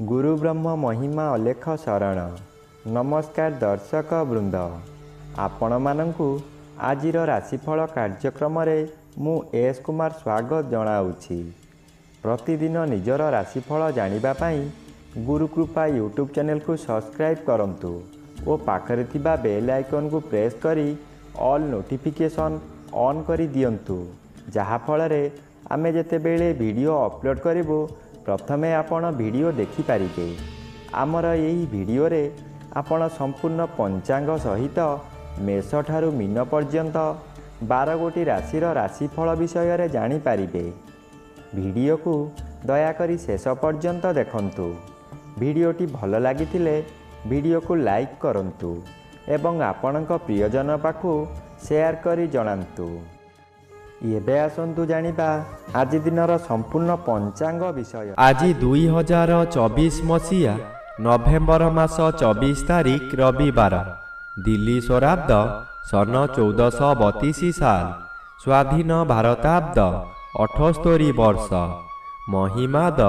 गुरु ब्रह्म महिमा अलेख शरण। नमस्कार दर्शक वृंद, आपण मानंकु आजिर राशिफल कार्यक्रम मु एस कुमार स्वागत जनाऊँगी। प्रतिदिन निजर राशिफल जानिबा पाई गुरुकृपा यूट्यूब चैनल को सब्सक्राइब करंतु और पाखरे थिबा बेल आइकन को प्रेस करी ऑल नोटिफिकेशन ऑन करी दियंतु, जहा फलरे आमे जेतेबेले वीडियो अपलोड करिवो प्रथमे आपण वीडियो देखि पारिबे। आमर एही वीडियो रे आपण संपूर्ण पंचांग सहित मेष ठारू मीन पर्यंत 12 गोटी राशिर राशिफल विषय रे जानि पारिबे। वीडियो को दयाकरी शेष पर्यंत देखंतु। वीडियोटी भल लागिथिले वीडियो को लाइक करंतु एवं आपणक प्रियजन पाखु शेयर करी जणांतु। एबे आसंतु जानिबा आज दिनर संपूर्ण पंचांग विषय। आज 2024 मसीहा नवेम्बर मास 24 तारिख रविवार, दिल्ली स्वराब्द सन 1432 साल, स्वाधीन भारताब्द 78 वर्ष, महिमाद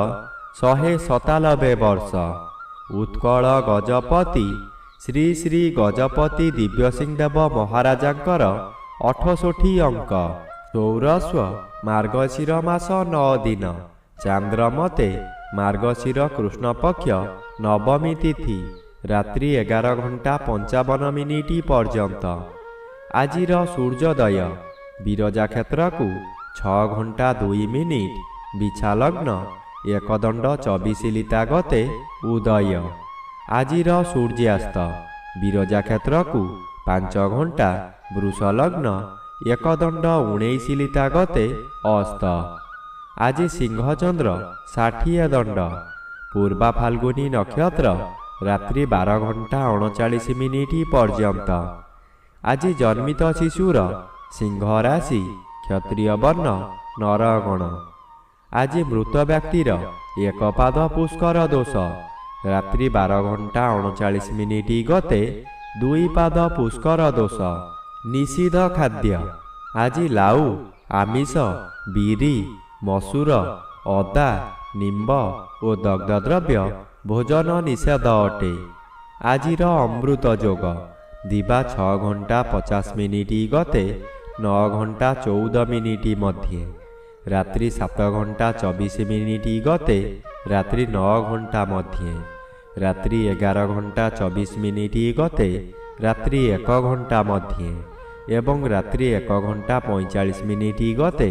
197 वर्ष। उत्कल गजपति श्री श्री गजपति दिव्यसिंह देव महाराजांकर 68 अंक। सौरस्व मार्गशीर मास 9 दिन, चांद्रमते मार्गशीर कृष्ण पक्ष नवमी तिथि रात्रि 11 घंटा 55 मिनिट पर्यंत। आजिर सूर्योदय विरजा क्षेत्र को 6 घंटा 2 मिनिट, बिछा लग्न एकदंड 24 लिता गते उदय। आजिर सूर्यास्त विरजा क्षेत्र को 5 घंटा वृष लग्न एकदंड 19 लिता गते अस्त। आज सिंहचंद्र 60 दंड, पूर्वा फाल्गुनी नक्षत्र रात्रि 12 घंटा 39 मिनिट पर्यंत। आज जन्मित शिशुर सिंह राशि, क्षत्रिय वर्ण, नरगण। आज मृत व्यक्तिर एक पाद पुष्कर दोष, रात्रि 12 घंटा 39 मिनिट गते 2 पाद पुष्कर दोष। निषिद्ध खाद्य आज लाउ, आमिष, बिरी, मसूर, अदा, निम्ब और दग्धद्रव्य भोजन निषेध अटे। आजिर अमृत जोग दिवा 6 घंटा 50 मिनिट गते 9 घंटा 14 मिनिट मध्य, रात्रि 7 घंटा 24 मिनिट गते रात्रि 9 घंटा मध्य, रात्रि 11 घंटा 24 मिनिट गते रात्रि 1 घंटा मध्य एवं रात्रि 1 घंटा 45 मिनिट गते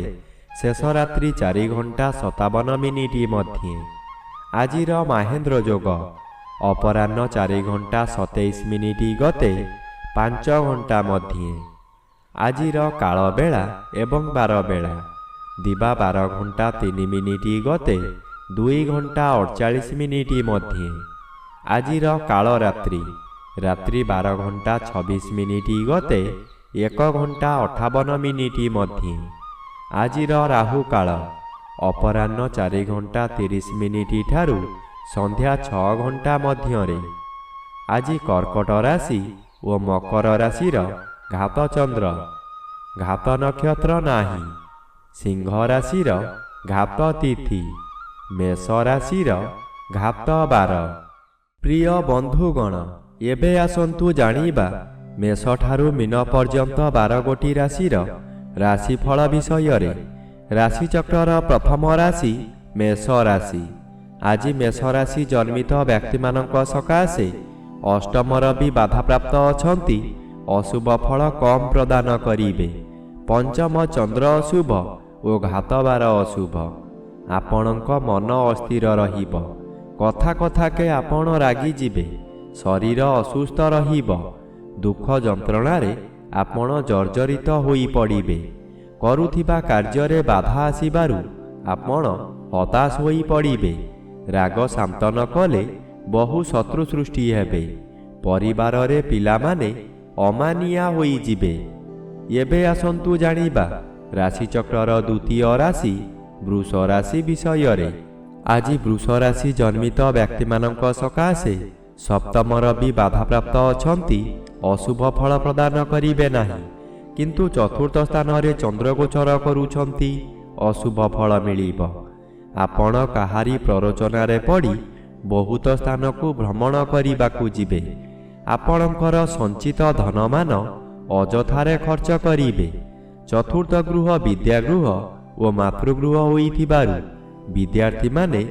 शेष रात्रि 4 घंटा 57 मिनिट मध्य। आजिर महेन्द्र जोग अपराह्न 4 घंटा 27 मिनिट गते 5 घंटा मध्य। आजिर काल बेला एवं 12 बेला दिवा 12 घंटा 3 मिनिट गते 2 घंटा 48 मिनिट मध्य। आजिर काल रात्रि रात्रि 12 घंटा 26 मिनिट गते 1 घंटा 58 मिनिट मध्य। आजिर राहु काल अपराह्न 4 घंटा 30 मिनिट ठारू संध्या 6 घंटा मध्य। आज कर्कट राशि और मकर राशिर घात चंद्र, घात नक्षत्र नाही। सिंह राशिर घात तिथि, मेष राशिर घात बार। प्रिय बंधुगण, एबे आसंतु जानिबा मेष ठारू मीन पर्यंत 12 गोटी राशिर राशिफल विषय रे। राशि चक्रर प्रथम राशि मेष राशि। आज मेष राशि जन्मित व्यक्ति मानक सकाशे अष्टम रवि बाधा प्राप्त अछंती, अशुभ फल कम प्रदान करिवे। पंचम चंद्र अशुभ और घात बार अशुभ। आपणक मन अस्थिर रहिब, कथा कथा के आपण रागी जिवे, शरीर असुस्थ रहिब। दुख जंत्रणारे आपण जर्जरित होई पड़िबे। करुथिबा कार्य बाधा आसिबारु आपण हताश होई पड़िबे। राग शांत न कले बहु शत्रु सृष्टि हेबे। परिवार रे पिला माने अमानिया होई जिबे। एबे आसंतु जानिबा राशि चक्रर द्वितीय राशि वृष राशि विषय रे। आज वृष राशि जन्मित व्यक्ति मानक सकाशे सप्तम रवि बाधा प्राप्त अछंती, अशुभ फल प्रदान करिवे नाही। किंतु चतुर्थ स्थान रे चंद्र गोचर करूछंती, अशुभ फल मिलिब। आपण काहारी प्ररोचना रे पड़ी ବହୁତ ସ୍ଥାନକୁ ଭ୍ରମଣ କରିବାକୁ ଯିବେ। ଆପଣଙ୍କର ସଞ୍ଚିତ ଧନମାନ ଅଯଥାରେ ଖର୍ଚ୍ଚ କରିବେ। ଚତୁର୍ଥ ଗୃହ ବିଦ୍ୟାଗୃହ ଓ ମାତୃଗୃହ ହୋଇଥିବାରୁ ବିଦ୍ୟାର୍ଥୀମାନେ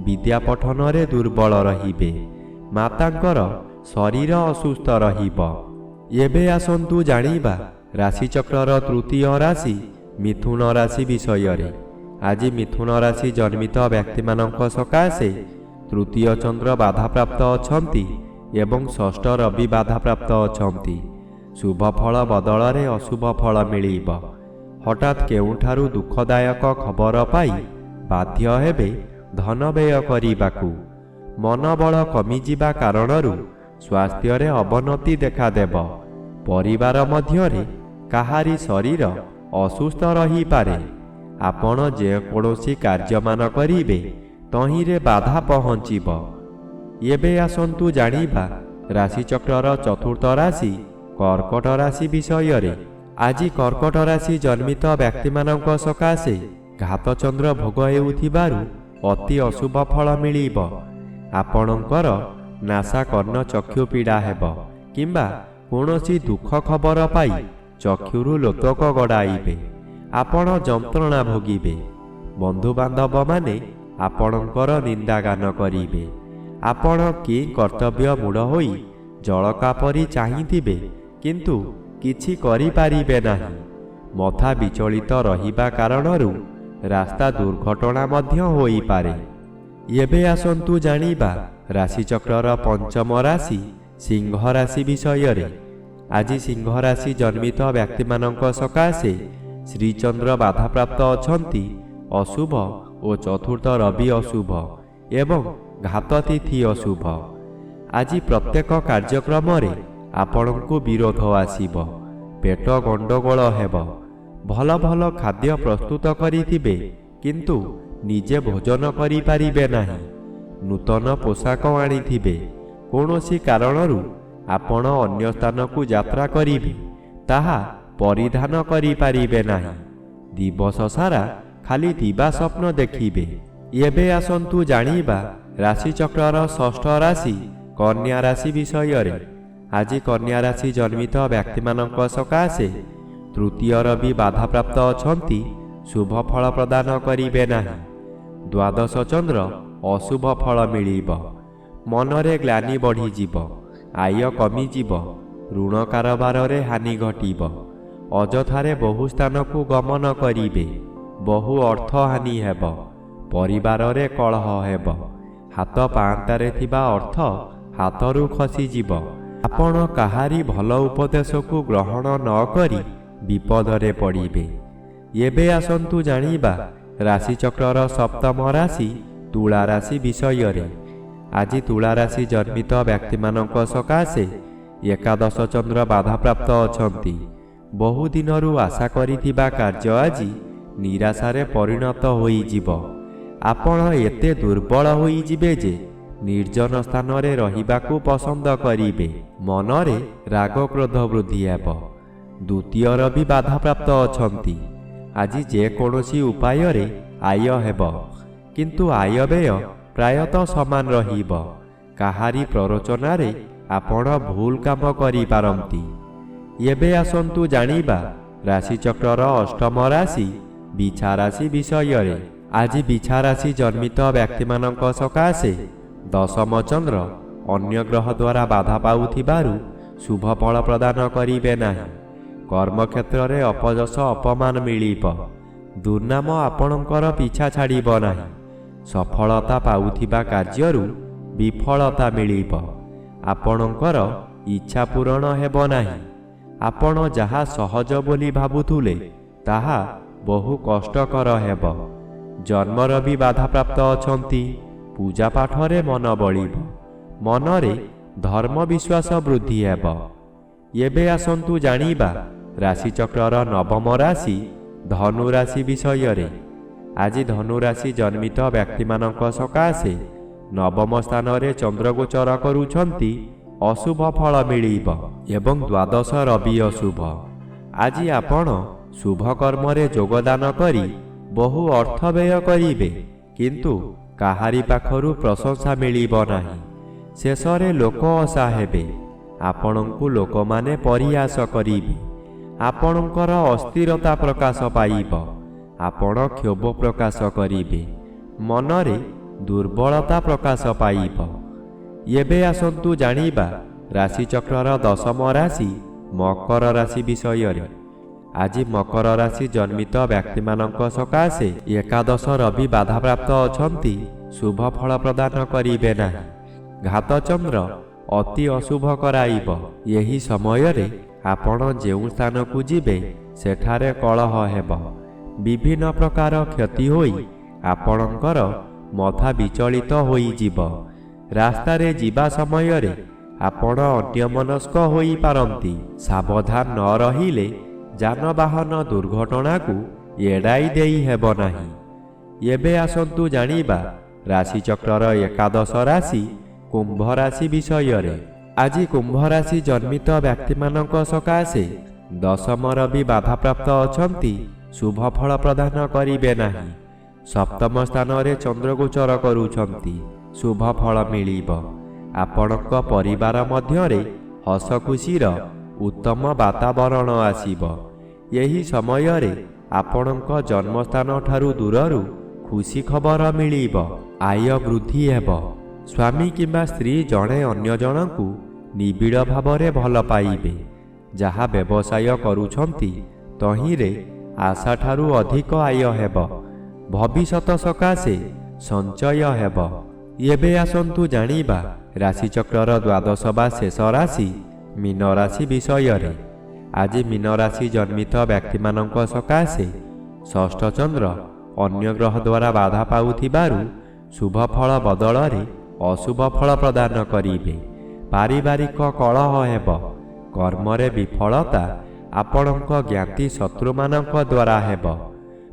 ବିଦ୍ୟା ପଠନରେ ଦୁର୍ବଳ ରହିବେ। ମାତାଙ୍କର ଶରୀର ଅସୁସ୍ଥ ରହିବ। ଏବେ ଆସନ୍ତୁ ଜାଣିବା ରାଶିଚକ୍ରର ତୃତୀୟ ରାଶି ମିଥୁନ ରାଶି ବିଷୟରେ। ଆଜି ମିଥୁନ ରାଶି ଜନ୍ମିତ ବ୍ୟକ୍ତିମାନଙ୍କ ସକାଶେ ତୃତୀୟ ଚନ୍ଦ୍ର ବାଧାପ୍ରାପ୍ତ ଅଛନ୍ତି ଏବଂ ଷଷ୍ଠ ରବି ବାଧାପ୍ରାପ୍ତ ଅଛନ୍ତି। ଶୁଭ ଫଳ ବଦଳରେ ଅଶୁଭ ଫଳ ମିଳିବ। ହଠାତ୍ କେଉଁଠାରୁ ଦୁଃଖଦାୟକ ଖବର ପାଇ ବାଧ୍ୟ ହେବେ ଧନ ବ୍ୟୟ କରିବାକୁ। ମନୋବଳ କମିଯିବା କାରଣରୁ ସ୍ୱାସ୍ଥ୍ୟରେ ଅବନତି ଦେଖାଦେବ। ପରିବାର ମଧ୍ୟରେ କାହାରି ଶରୀର ଅସୁସ୍ଥ ରହିପାରେ। ଆପଣ ଯେକୌଣସି କାର୍ଯ୍ୟମାନ କରିବେ ତହିଁରେ ବାଧା ପହଞ୍ଚିବ। ଏବେ ଆସନ୍ତୁ ଜାଣିବା ରାଶିଚକ୍ରର ଚତୁର୍ଥ ରାଶି କର୍କଟ ରାଶି ବିଷୟରେ। ଆଜି କର୍କଟ ରାଶି ଜନ୍ମିତ ବ୍ୟକ୍ତିମାନଙ୍କ ସକାଶେ ଘାତଚନ୍ଦ୍ର ଭୋଗ ହେଉଥିବାରୁ ଅତି ଅଶୁଭ ଫଳ ମିଳିବ। ଆପଣଙ୍କର ନାସା କର୍ଣ୍ଣ ଚକ୍ଷୁ ପୀଡ଼ା ହେବ କିମ୍ବା କୌଣସି ଦୁଃଖ ଖବର ପାଇ ଚକ୍ଷୁରୁ ଲୋତକ ଗଡ଼ାଇବେ। ଆପଣ ଯନ୍ତ୍ରଣା ଭୋଗିବେ। ବନ୍ଧୁବାନ୍ଧବମାନେ ଆପଣଙ୍କର ନିନ୍ଦାଗାନ କରିବେ। ଆପଣ କି କର୍ତ୍ତବ୍ୟ ମୂଢ଼ ହୋଇ ଜଳକା ପରି ଚାହିଁଥିବେ କିନ୍ତୁ କିଛି କରିପାରିବେ ନାହିଁ। ମଥା ବିଚଳିତ ରହିବା କାରଣରୁ ରାସ୍ତା ଦୁର୍ଘଟଣା ମଧ୍ୟ ହୋଇପାରେ। ଏବେ ଆସନ୍ତୁ ଜାଣିବା ରାଶିଚକ୍ରର ପଞ୍ଚମ ରାଶି ସିଂହ ରାଶି ବିଷୟରେ। ଆଜି ସିଂହ ରାଶି ଜନ୍ମିତ ବ୍ୟକ୍ତିମାନଙ୍କ ସକାଶେ ଶ୍ରୀଚନ୍ଦ୍ର ବାଧାପ୍ରାପ୍ତ ଅଛନ୍ତି। ଅଶୁଭ ଓ ଚତୁର୍ଥ ରବି ଅଶୁଭ ଏବଂ ଘାତ ତିଥି ଅଶୁଭ। ଆଜି ପ୍ରତ୍ୟେକ କାର୍ଯ୍ୟକ୍ରମରେ ଆପଣଙ୍କୁ ବିରୋଧ ଆସିବ। ପେଟ ଗଣ୍ଡଗୋଳ ହେବ। ଭଲ ଭଲ ଖାଦ୍ୟ ପ୍ରସ୍ତୁତ କରିଥିବେ କିନ୍ତୁ ନିଜେ ଭୋଜନ କରିପାରିବେ ନାହିଁ। ନୂତନ ପୋଷାକ ଆଣିଥିବେ, କୌଣସି କାରଣରୁ ଆପଣ ଅନ୍ୟ ସ୍ଥାନକୁ ଯାତ୍ରା କରିବେ, ତାହା ପରିଧାନ କରିପାରିବେ ନାହିଁ। ଦିବସ ସାରା ଖାଲି ଦିବା ସ୍ୱପ୍ନ ଦେଖିବେ। ଏବେ ଆସନ୍ତୁ ଜାଣିବା ରାଶିଚକ୍ରର ଷଷ୍ଠ ରାଶି କନ୍ୟା ରାଶି ବିଷୟରେ। ଆଜି କନ୍ୟା ରାଶି ଜନ୍ମିତ ବ୍ୟକ୍ତିମାନଙ୍କ ସକାଶେ ତୃତୀୟ ରବି ବାଧାପ୍ରାପ୍ତ ଅଛନ୍ତି। ଶୁଭ ଫଳ ପ୍ରଦାନ କରିବେ ନାହିଁ। ଦ୍ୱାଦଶ ଚନ୍ଦ୍ର ଅଶୁଭ ଫଳ ମିଳିବ। ମନରେ ଗ୍ଲାନି ବଢ଼ିଯିବ। ଆୟ କମିଯିବ। ଋଣ କାରବାରରେ ହାନି ଘଟିବ। ଅଯଥାରେ ବହୁ ସ୍ଥାନକୁ ଗମନ କରିବେ। ବହୁ ଅର୍ଥ ହାନି ହେବ। ପରିବାରରେ କଳହ ହେବ। ହାତ ପାଆନ୍ତାରେ ଥିବା ଅର୍ଥ ହାତରୁ ଖସିଯିବ। ଆପଣ କାହାରି ଭଲ ଉପଦେଶକୁ ଗ୍ରହଣ ନ କରି ବିପଦରେ ପଡ଼ିବେ। ଏବେ ଆସନ୍ତୁ ଜାଣିବା ରାଶିଚକ୍ରର ସପ୍ତମ ରାଶି ତୁଳା ରାଶି ବିଷୟରେ। ଆଜି ତୁଳା ରାଶି ଜନ୍ମିତ ବ୍ୟକ୍ତିମାନଙ୍କ ସକାଶେ ଏକାଦଶ ଚନ୍ଦ୍ର ବାଧାପ୍ରାପ୍ତ ଅଛନ୍ତି। ବହୁ ଦିନରୁ ଆଶା କରିଥିବା କାର୍ଯ୍ୟ ଆଜି ନିରାଶାରେ ପରିଣତ ହୋଇଯିବ। ଆପଣ ଏତେ ଦୁର୍ବଳ ହୋଇଯିବେ ଯେ ନିର୍ଜନ ସ୍ଥାନରେ ରହିବାକୁ ପସନ୍ଦ କରିବେ। ମନରେ ରାଗ କ୍ରୋଧ ବୃଦ୍ଧି ହେବ। ଦ୍ୱିତୀୟ ରବି ବାଧାପ୍ରାପ୍ତ ଅଛନ୍ତି। ଆଜି ଯେକୌଣସି ଉପାୟରେ ଆୟ ହେବ କିନ୍ତୁ ଆୟବ୍ୟୟ ପ୍ରାୟତଃ ସମାନ ରହିବ। କାହାରି ପ୍ରରୋଚନାରେ ଆପଣ ଭୁଲ କାମ କରିପାରନ୍ତି। ଏବେ ଆସନ୍ତୁ ଜାଣିବା ରାଶିଚକ୍ରର ଅଷ୍ଟମ ରାଶି ବିଛା ରାଶି ବିଷୟରେ। ଆଜି ବିଛା ରାଶି ଜନ୍ମିତ ବ୍ୟକ୍ତିମାନଙ୍କ ସକାଶେ ଦଶମ ଚନ୍ଦ୍ର ଅନ୍ୟ ଗ୍ରହ ଦ୍ୱାରା ବାଧା ପାଉଥିବାରୁ ଶୁଭ ଫଳ ପ୍ରଦାନ କରିବେ ନାହିଁ। କର୍ମକ୍ଷେତ୍ରରେ ଅପଯଶ ଅପମାନ ମିଳିବ। ଦୁର୍ନାମ ଆପଣଙ୍କର ପିଛା ଛାଡ଼ିବ ନାହିଁ। ସଫଳତା ପାଉଥିବା କାର୍ଯ୍ୟରୁ ବିଫଳତା ମିଳିବ। ଆପଣଙ୍କର ଇଚ୍ଛା ପୂରଣ ହେବ ନାହିଁ। ଆପଣ ଯାହା ସହଜ ବୋଲି ଭାବୁଥିଲେ ତାହା ବହୁ କଷ୍ଟକର ହେବ। ଜନ୍ମର ବି ବାଧାପ୍ରାପ୍ତ ଅଛନ୍ତି। ପୂଜା ପାଠରେ ମନ ବଳିବ। ମନରେ ଧର୍ମ ବିଶ୍ୱାସ ବୃଦ୍ଧି ହେବ। ଏବେ ଆସନ୍ତୁ ଜାଣିବା ରାଶିଚକ୍ରର ନବମ ରାଶି ଧନୁ ରାଶି ବିଷୟରେ। ଆଜି ଧନୁ ରାଶି ଜନ୍ମିତ ବ୍ୟକ୍ତିମାନଙ୍କ ସକାଶେ ନବମ ସ୍ଥାନରେ ଚନ୍ଦ୍ରଗୋଚର କରୁଛନ୍ତି। ଅଶୁଭ ଫଳ ମିଳିବ ଏବଂ ଦ୍ୱାଦଶ ରବି ଅଶୁଭ। ଆଜି ଆପଣ ଶୁଭ କର୍ମରେ ଯୋଗଦାନ କରି ବହୁ ଅର୍ଥ ବ୍ୟୟ କରିବେ କିନ୍ତୁ କାହାରି ପାଖରୁ ପ୍ରଶଂସା ମିଳିବ ନାହିଁ। ଶେଷରେ ଲୋକ ଅସା ହେବେ। ଆପଣଙ୍କୁ ଲୋକମାନେ ପରିହାସ କରିବେ। ଆପଣଙ୍କର ଅସ୍ଥିରତା ପ୍ରକାଶ ପାଇବ। ଆପଣ କ୍ଷୋଭ ପ୍ରକାଶ କରିବେ। ମନରେ ଦୁର୍ବଳତା ପ୍ରକାଶ ପାଇବ। ଏବେ ଆସନ୍ତୁ ଜାଣିବା ରାଶିଚକ୍ରର ଦଶମ ରାଶି ମକର ରାଶି ବିଷୟରେ। ଆଜି ମକର ରାଶି ଜନ୍ମିତ ବ୍ୟକ୍ତିମାନଙ୍କ ସକାଶେ ଏକାଦଶ ରବି ବାଧାପ୍ରାପ୍ତ ଅଛନ୍ତି। ଶୁଭ ଫଳ ପ୍ରଦାନ କରିବେ ନାହିଁ। ଘାତଚନ୍ଦ୍ର ଅତି ଅଶୁଭ କରାଇବ। ଏହି ସମୟରେ ଆପଣ ଯେଉଁ ସ୍ଥାନକୁ ଯିବେ ସେଠାରେ କଳହ ହେବ। ବିଭିନ୍ନ ପ୍ରକାର କ୍ଷତି ହୋଇ ଆପଣଙ୍କର ମଥା ବିଚଳିତ ହୋଇଯିବ। ରାସ୍ତାରେ ଯିବା ସମୟରେ ଆପଣ ଅନ୍ୟମନସ୍କ ହୋଇପାରନ୍ତି। ସାବଧାନ ନ ରହିଲେ ଯାନବାହନ ଦୁର୍ଘଟଣାକୁ ଏଡ଼ାଇ ଦେଇ ହେବ ନାହିଁ। ଏବେ ଆସନ୍ତୁ ଜାଣିବା ରାଶିଚକ୍ରର ଏକାଦଶ ରାଶି କୁମ୍ଭ ରାଶି ବିଷୟରେ। ଆଜି କୁମ୍ଭ ରାଶି ଜନ୍ମିତ ବ୍ୟକ୍ତିମାନଙ୍କ ସକାଶେ ଦଶମ ରବି ବାଧାପ୍ରାପ୍ତ ଅଛନ୍ତି। ଶୁଭ ଫଳ ପ୍ରଦାନ କରିବେ ନାହିଁ। ସପ୍ତମ ସ୍ଥାନରେ ଚନ୍ଦ୍ରଗୋଚର କରୁଛନ୍ତି। ଶୁଭ ଫଳ ମିଳିବ। ଆପଣଙ୍କ ପରିବାର ମଧ୍ୟରେ ହସ ଖୁସିର ଉତ୍ତମ ବାତାବରଣ ଆସିବ। ଏହି ସମୟରେ ଆପଣଙ୍କ ଜନ୍ମସ୍ଥାନ ଠାରୁ ଦୂରରୁ ଖୁସି ଖବର ମିଳିବ। ଆୟ ବୃଦ୍ଧି ହେବ। ସ୍ୱାମୀ କିମ୍ବା ସ୍ତ୍ରୀ ଜଣେ ଅନ୍ୟ ଜଣଙ୍କୁ ନିବିଡ଼ ଭାବରେ ଭଲ ପାଇବେ। ଯାହା ବ୍ୟବସାୟ କରୁଛନ୍ତି ତହିଁରେ ଆଶାଠାରୁ ଅଧିକ ଆୟ ହେବ। ଭବିଷ୍ୟତ ସକାଶେ ସଞ୍ଚୟ ହେବ। ଏବେ ଆସନ୍ତୁ ଜାଣିବା ରାଶିଚକ୍ରର ଦ୍ୱାଦଶ ବା ଶେଷ ରାଶି ମୀନ ରାଶି ବିଷୟରେ। ଆଜି ମୀନ ରାଶି ଜନ୍ମିତ ବ୍ୟକ୍ତିମାନଙ୍କ ସକାଶେ ଷଷ୍ଠ ଚନ୍ଦ୍ର ଅନ୍ୟ ଗ୍ରହ ଦ୍ୱାରା ବାଧା ପାଉଥିବାରୁ ଶୁଭ ଫଳ ବଦଳରେ ଅଶୁଭ ଫଳ ପ୍ରଦାନ କରିବେ। ପାରିବାରିକ କଳହ ହେବ। କର୍ମରେ ବିଫଳତା ଆପଣଙ୍କ ଜ୍ଞାତି ଶତ୍ରୁମାନଙ୍କ ଦ୍ୱାରା ହେବ।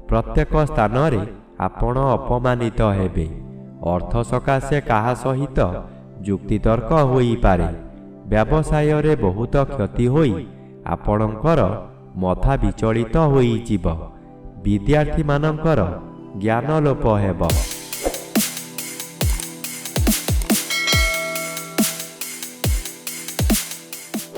ପ୍ରତ୍ୟେକ ସ୍ଥାନରେ ଆପଣ ଅପମାନିତ ହେବେ। ଅର୍ଥ ସକାଶେ କାହା ସହିତ ଯୁକ୍ତିତର୍କ ହୋଇପାରେ। ବ୍ୟବସାୟରେ ବହୁତ କ୍ଷତି ହୋଇ ଆପଣଙ୍କର ମଥା ବିଚଳିତ ହୋଇଯିବ। ବିଦ୍ୟାର୍ଥୀମାନଙ୍କର ଜ୍ଞାନ ଲୋପ ହେବ।